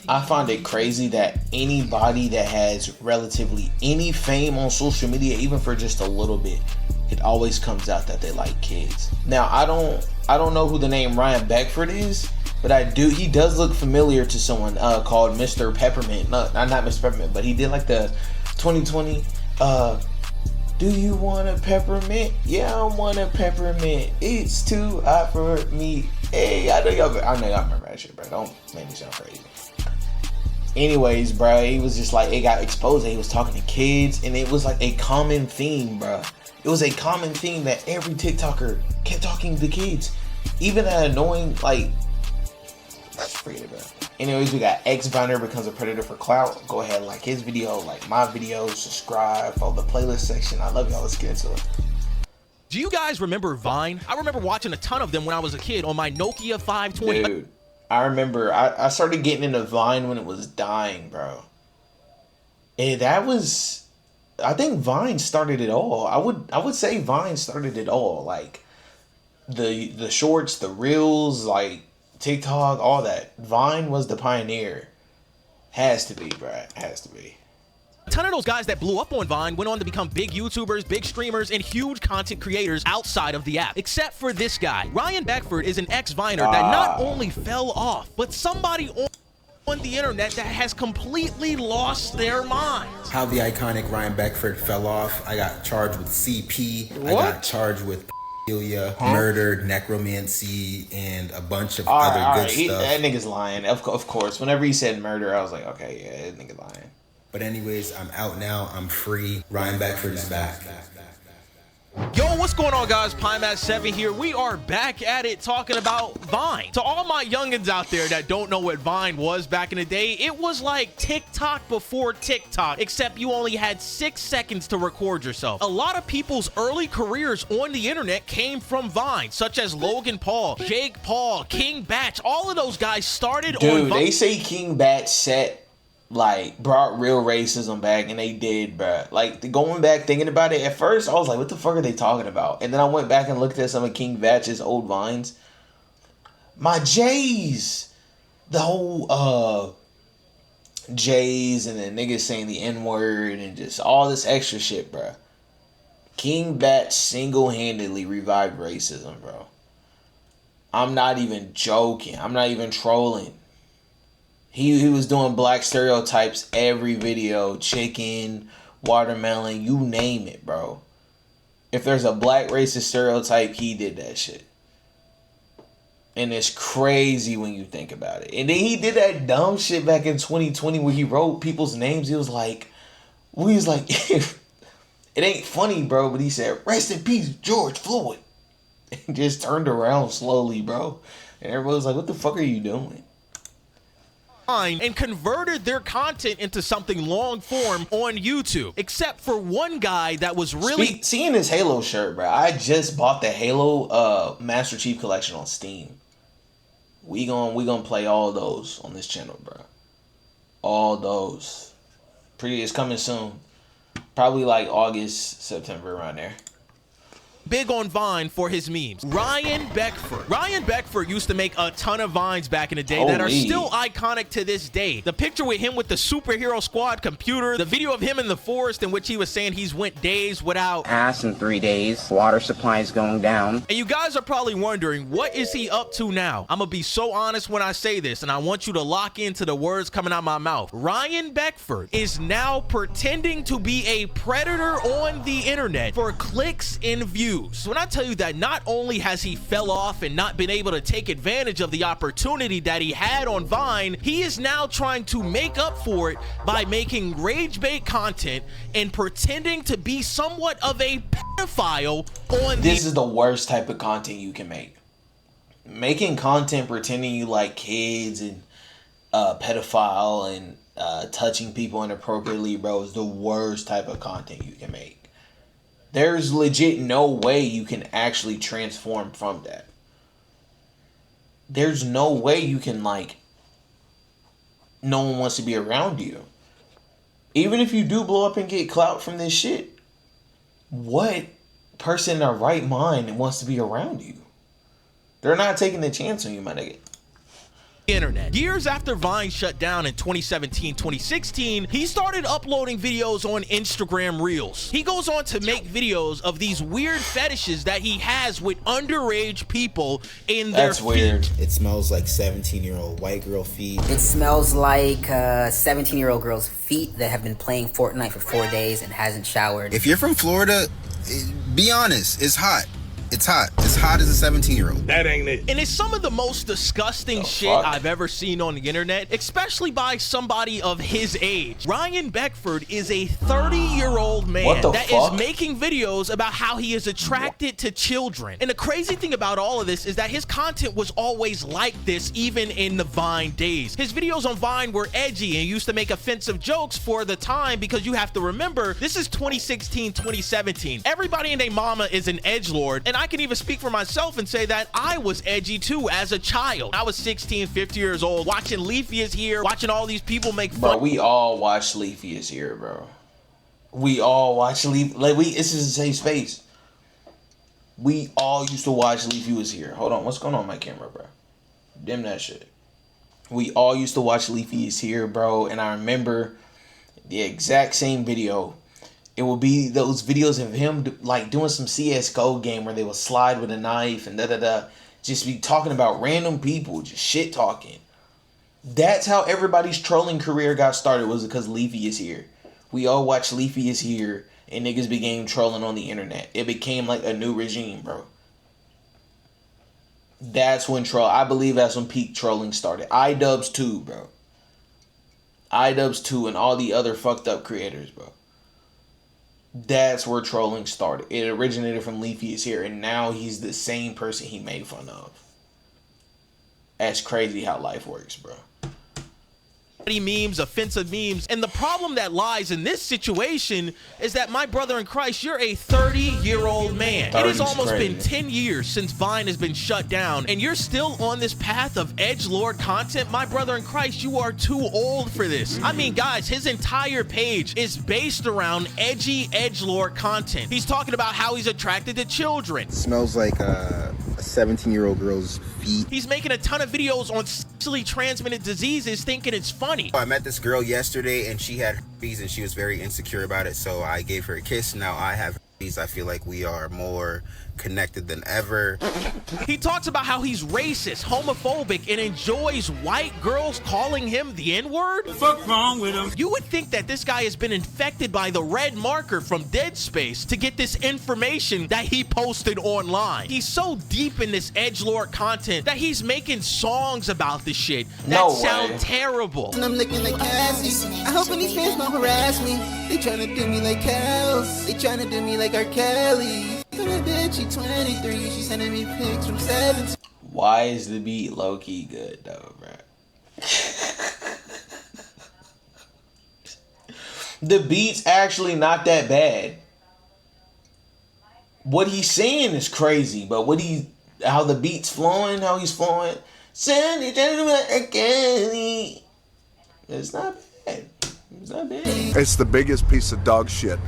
I find it crazy that anybody that has relatively any fame on social media, even for just a little bit, it always comes out that they like kids. Now, I don't know who the name Ryan Beckford is, but he does look familiar to someone called Mr. Peppermint. Not Mr. Peppermint, but he did like the 2020 do you want a peppermint? Yeah, I want a peppermint. It's too hot for me. Hey, I know y'all remember that shit, bro. Don't make me sound crazy. Anyways, bro, he was just like, it got exposed that he was talking to kids, and it was like a common theme, bro. It was a common theme that every TikToker kept talking to kids. Even that annoying, like, forget it, bro. Anyways, we got X-Viner becomes a predator for Clout. Go ahead, like his video, like my video, subscribe, follow the playlist section. I love y'all. Let's get into it. Do you guys remember Vine? I remember watching a ton of them when I was a kid on my Nokia 520. Dude, I remember I started getting into Vine when it was dying, bro. And that was, I think Vine started it all. I would say Vine started it all. Like the shorts, the reels, like TikTok, all that. Vine was the pioneer. Has to be, bro. Has to be. A ton of those guys that blew up on Vine went on to become big YouTubers, big streamers, and huge content creators outside of the app. Except for this guy. Ryan Beckford is an ex-Viner that not only fell off, but somebody on the internet that has completely lost their minds. How the iconic Ryan Beckford fell off. I got charged with CP. What? I got charged with murder, necromancy, and a bunch of other good stuff. That nigga's lying. Of course. Whenever he said murder, I was like, okay, yeah, that nigga's lying. But anyways, I'm out now. I'm free. Ryan Beckford is back. Yo, what's going on, guys? PieMat7 here. We are back at it talking about Vine. To all my youngins out there that don't know what Vine was back in the day, it was like TikTok before TikTok, except you only had 6 seconds to record yourself. A lot of people's early careers on the internet came from Vine, such as Logan Paul, Jake Paul, King Batch. All of those guys started on Vine. Dude, they say King Batch brought real racism back, and they did, bro. Like, going back thinking about it, at first I was like, what the fuck are they talking about? And then I went back and looked at some of King Batch's old Vines. My J's, the whole J's, and then niggas saying the N-word and just all this extra shit, bro. King Batch single-handedly revived racism, bro. I'm not even joking. I'm not even trolling. He was doing black stereotypes every video. Chicken, watermelon, you name it, bro. If there's a black racist stereotype, he did that shit. And it's crazy when you think about it. And then he did that dumb shit back in 2020 where he wrote people's names. He was like, it ain't funny, bro, but he said, rest in peace, George Floyd. And just turned around slowly, bro. And everybody was like, what the fuck are you doing? And converted their content into something long form on YouTube, except for one guy that was really seeing his Halo shirt, bro. I just bought the Halo Master Chief Collection on Steam. We gonna play all those on this channel, bro. All those. It's coming soon. Probably like August, September, around there. Big on Vine for his memes. Ryan Beckford. Ryan Beckford used to make a ton of Vines back in the day that are still iconic to this day. The picture with him with the superhero squad computer, the video of him in the forest in which he was saying he's went days without ass in 3 days, water supply is going down. And you guys are probably wondering, what is he up to now? I'm gonna be so honest when I say this, and I want you to lock into the words coming out of my mouth. Ryan Beckford is now pretending to be a predator on the internet for clicks and views. So when I tell you that not only has he fell off and not been able to take advantage of the opportunity that he had on Vine, he is now trying to make up for it by making rage bait content and pretending to be somewhat of a pedophile on This is the worst type of content you can make. Making content pretending you like kids and pedophile and touching people inappropriately, bro, is the worst type of content you can make. There's legit no way you can actually transform from that. There's no way you can, like, no one wants to be around you. Even if you do blow up and get clout from this shit, what person in their right mind wants to be around you? They're not taking the chance on you, my nigga. internet. Years after Vine shut down in 2017, 2016, he started uploading videos on Instagram Reels. He goes on to make videos of these weird fetishes that he has with underage people in their feet. Weird. It smells like 17-year-old white girl feet. It smells like 17-year-old girl's feet that have been playing Fortnite for 4 days and hasn't showered. If you're from Florida, be honest, it's hot. It's hot. It's hot as a 17-year-old. That ain't it. And it's some of the most disgusting shit I've ever seen on the internet, especially by somebody of his age. Ryan Beckford is a 30-year-old man that is making videos about how he is attracted to children. And the crazy thing about all of this is that his content was always like this, even in the Vine days. His videos on Vine were edgy and used to make offensive jokes for the time, because you have to remember, this is 2016, 2017. Everybody and their mama is an edgelord, and I can even speak for myself and say that I was edgy too as a child. I was 16, 50 years old, watching Leafy Is Here, watching all these people make fun. Bro, we all watch Leafy Is Here, bro. We all watch Leafy. Like, this is a safe space. We all used to watch Leafy Was Here. Hold on, what's going on with my camera, bro? Dim that shit. We all used to watch Leafy Is Here, bro, and I remember the exact same video. It will be those videos of him like doing some CS:GO game where they will slide with a knife and just be talking about random people, just shit talking. That's how everybody's trolling career got started, was because Leafy Is Here. We all watched Leafy Is Here and niggas began trolling on the internet. It became like a new regime, bro. That's when I believe that's when peak trolling started. iDubbbz too, bro. iDubbbz too and all the other fucked up creators, bro. That's where trolling started. It originated from Leafy Is Here, and now he's the same person he made fun of. That's crazy how life works, bro. Memes, offensive memes, and the problem that lies in this situation is that, my brother in Christ, you're a 30-year-old man. It has almost been 10 years since Vine has been shut down, and you're still on this path of edgelord content. My brother in Christ, you are too old for this. I mean, guys, his entire page is based around edgy edgelord content. He's talking about how he's attracted to children. It smells like a 17-year-old girl's feet. He's making a ton of videos on sexually transmitted diseases, thinking it's funny. I met this girl yesterday and she had herpes and she was very insecure about it, so I gave her a kiss. Now I have herpes. I feel like we are more connected than ever. He talks about how he's racist, homophobic, and enjoys white girls calling him the N-word. What the fuck wrong with him? You would think that this guy has been infected by the red marker from Dead Space to get this information that he posted online. He's so deep in this edgelord content that he's making songs about this shit that sound terrible. And I'm looking like Cassie. I hope when these fans don't harass me. They tryna do me like Kels. They tryna do me like R. Kelly. Bitch, she 23, she sending me pics from 17. Why is the beat low-key good though, bro? The beat's actually not that bad. What he's saying is crazy, but how the beat's flowing, how he's flowing, it's not bad. It's not bad. It's the biggest piece of dog shit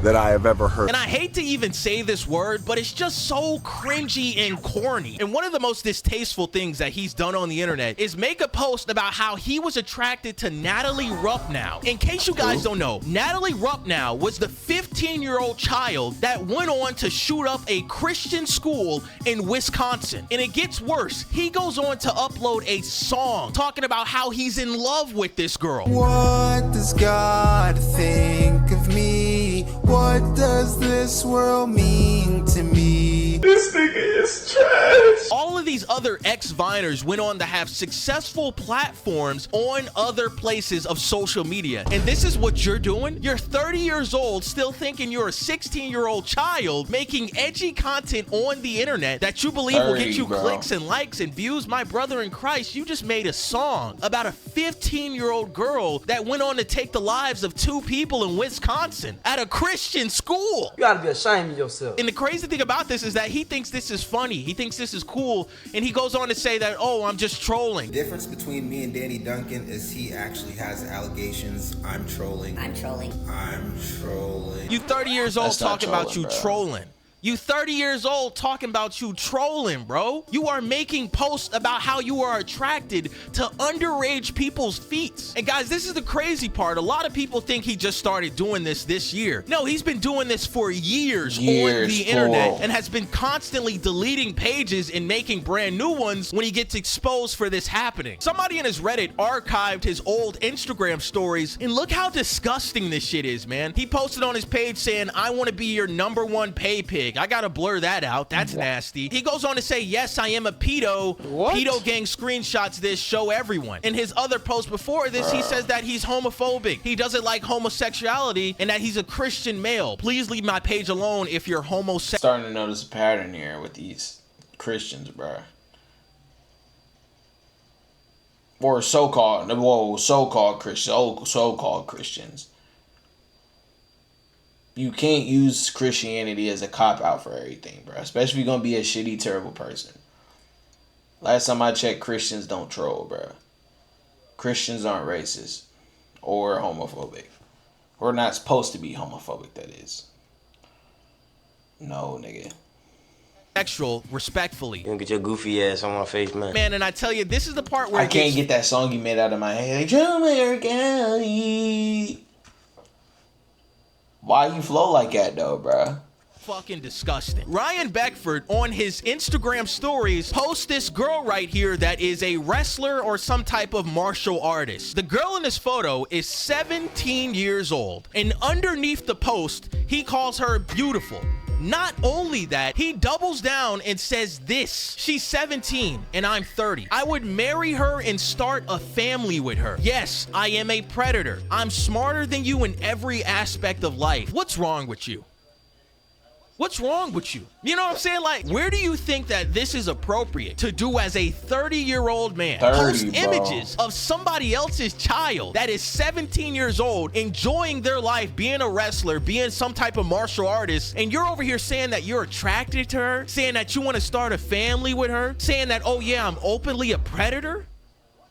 that I have ever heard. And I hate to even say this word, but it's just so cringy and corny. And one of the most distasteful things that he's done on the internet is make a post about how he was attracted to Natalie Ruppnow. In case you guys don't know, Natalie Ruppnow was the 15-year-old child that went on to shoot up a Christian school in Wisconsin. And it gets worse. He goes on to upload a song talking about how he's in love with this girl. What does God think of me? What does this world mean to me? This nigga is trash. All of these other ex-Viners went on to have successful platforms on other places of social media. And this is what you're doing? You're 30 years old, still thinking you're a 16-year-old child, making edgy content on the internet that you believe will get you clicks and likes and views. My brother in Christ, you just made a song about a 15-year-old girl that went on to take the lives of 2 people in Wisconsin at a Christian school. You gotta be ashamed of yourself. And the crazy thing about this is that he thinks this is funny. He thinks this is cool. And he goes on to say that, oh, I'm just trolling. The difference between me and Danny Duncan is he actually has allegations. I'm trolling. I'm trolling. I'm trolling. You 30 years old talking about you trolling. You 30 years old talking about you trolling, bro. You are making posts about how you are attracted to underage people's feet. And guys, this is the crazy part. A lot of people think he just started doing this year. No, he's been doing this for years on the internet and has been constantly deleting pages and making brand new ones when he gets exposed for this happening. Somebody in his Reddit archived his old Instagram stories, and look how disgusting this shit is, man. He posted on his page saying, "I want to be your #1 pay pig." I gotta blur that out. That's nasty. He goes on to say, "Yes, I am a pedo." What? Pedo gang screenshots this, show everyone. In his other post before this, he says that he's homophobic. He doesn't like homosexuality and that he's a Christian male. Please leave my page alone if you're homosexual. Starting to notice a pattern here with these Christians, bro. Or so-called Christians. You can't use Christianity as a cop-out for everything, bro. Especially if you're going to be a shitty, terrible person. Last time I checked, Christians don't troll, bro. Christians aren't racist or homophobic. We're not supposed to be homophobic, that is. No, nigga. Sexual, respectfully. You don't get your goofy ass on my face, man. Man, and I tell you, this is the part where I can't get that song you made out of my head. Like, why you flow like that, though, bruh? Fucking disgusting. Ryan Beckford on his Instagram stories posts this girl right here that is a wrestler or some type of martial artist. The girl in this photo is 17 years old, and underneath the post, he calls her beautiful. Not only that, he doubles down and says this: "She's 17 and I'm 30. I would marry her and start a family with her. Yes, I am a predator. I'm smarter than you in every aspect of life." What's wrong with you? What's wrong with you? You know what I'm saying? Like, where do you think that this is appropriate to do as a 30-year-old man? 30, Post bro. images of somebody else's child that is 17 years old, enjoying their life, being a wrestler, being some type of martial artist, and you're over here saying that you're attracted to her, saying that you want to start a family with her, saying that, oh yeah, I'm openly a predator?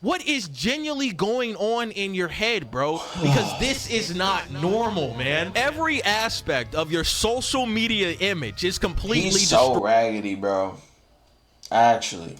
What is genuinely going on in your head, bro? Because this is not normal, man. Every aspect of your social media image is completely He's so raggedy, bro. Actually.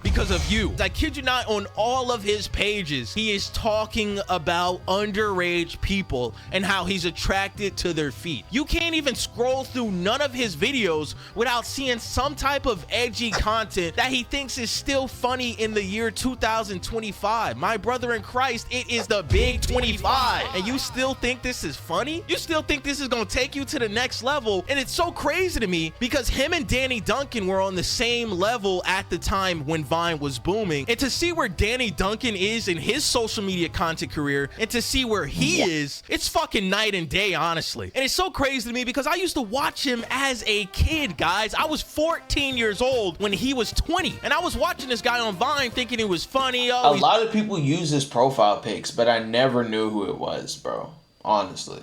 Because of you. I kid you not, on all of his pages, he is talking about underage people and how he's attracted to their feet. You can't even scroll through none of his videos without seeing some type of edgy content that he thinks is still funny in the year 2025. My brother in Christ, it is the big 25. And you still think this is funny? You still think this is gonna take you to the next level? And it's so crazy to me because him and Danny Duncan were on the same level at the time when Vine was booming, and to see where Danny Duncan is in his social media content career and to see where he is, it's fucking night and day, honestly. And it's so crazy to me because I used to watch him as a kid, guys. I was 14 years old when he was 20, and I was watching this guy on Vine thinking it was funny. A lot of people use his profile pics, but I never knew who it was, bro. Honestly.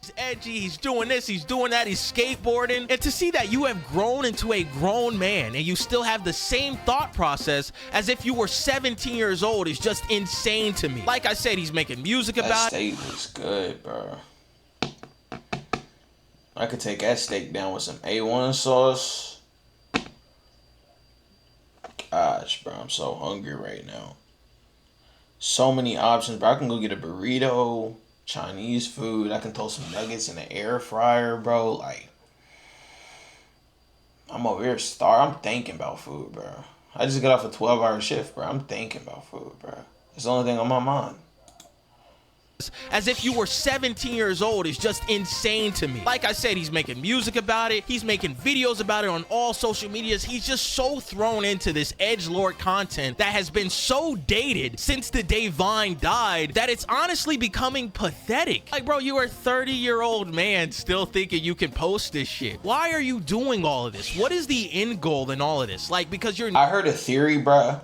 He's edgy, he's doing this, he's doing that, he's skateboarding. And to see that you have grown into a grown man and you still have the same thought process as if you were 17 years old is just insane to me. Like I said, he's making music about it. That steak was good, bro. I could take that steak down with some A1 sauce. Gosh, bro, I'm so hungry right now. So many options, bro. I can go get a burrito, Chinese food. I can throw some nuggets in the air fryer, bro. Like, I'm over here starving. I'm thinking about food, bro. I just got off a 12-hour shift, bro. I'm thinking about food, bro. It's the only thing on my mind. As if you were 17 years old is just insane to me. Like I said, he's making music about it. He's making videos about it on all social medias. He's just so thrown into this edgelord content that has been so dated since the day Vine died that it's honestly becoming pathetic. Like, bro, you are a 30-year-old man still thinking you can post this shit. Why are you doing all of this? What is the end goal in all of this? Like, because you're... I heard a theory, bro,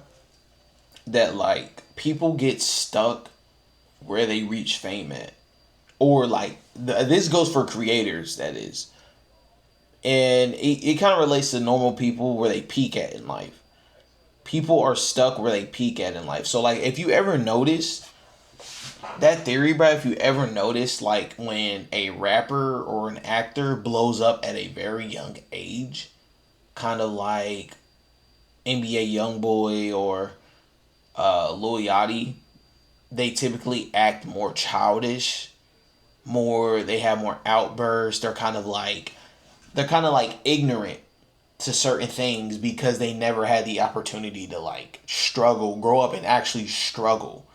that, like, people get stuck where they reach fame at, or like this goes for creators, that is, and it kind of relates to normal people where they peak at in life. People are stuck where they peak at in life. So like, if you ever notice, that theory, bro, if you ever notice, like, when a rapper or an actor blows up at a very young age, kind of like NBA Youngboy or Lil Yachty, they typically act more childish, they have more outbursts, they're kind of like ignorant to certain things because they never had the opportunity to like grow up and actually struggle.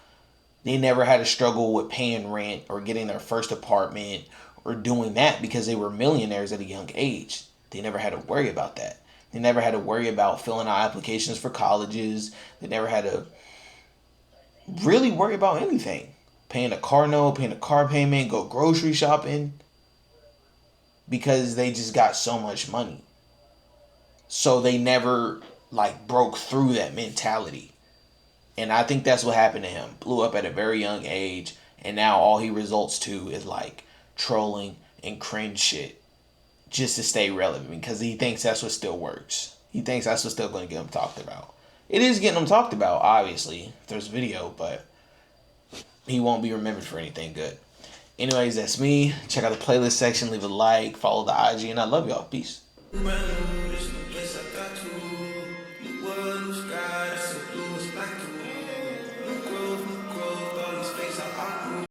They never had to struggle with paying rent or getting their first apartment or doing that because they were millionaires at a young age. They never had to worry about that. They never had to worry about filling out applications for colleges. They never had to really worry about anything. Paying a car note, paying a car payment, go grocery shopping. Because they just got so much money. So they never like broke through that mentality. And I think that's what happened to him. Blew up at a very young age. And now all he results to is like trolling and cringe shit. Just to stay relevant. Because he thinks that's what still works. He thinks that's what's still going to get him talked about. It is getting him talked about, obviously. If there's video. But he won't be remembered for anything good. Anyways, that's me. Check out the playlist section. Leave a like. Follow the IG. And I love y'all. Peace.